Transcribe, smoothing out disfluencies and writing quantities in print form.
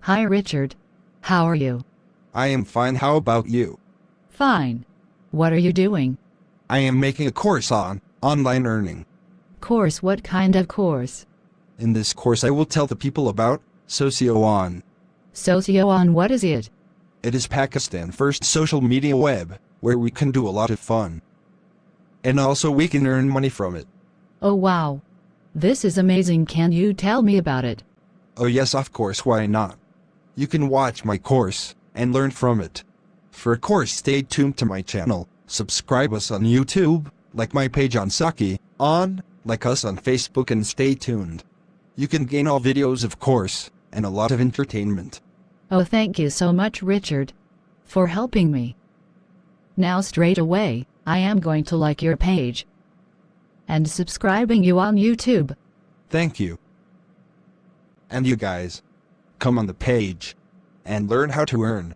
Hi Richard. How are you? I am fine. How about you? Fine. What are you doing? I am making a course on online earning. Course? What kind of course? In this course I will tell the people about Socioon. Socioon, what is it? It is Pakistan's first social media web, where we can do a lot of fun. And also we can earn money from it. Oh wow. This is amazing. Can you tell me about it? Oh yes, of course, why not? You can watch my course and learn from it. For a course, stay tuned to my channel, subscribe us on YouTube, like my page on Socioon, like us on Facebook, and stay tuned. You can gain all videos of course, and a lot of entertainment. Oh, thank you so much, Richard, for helping me. Now straight away, I am going to like your page and subscribing you on YouTube. Thank you. And you guys, come on the page and learn how to earn.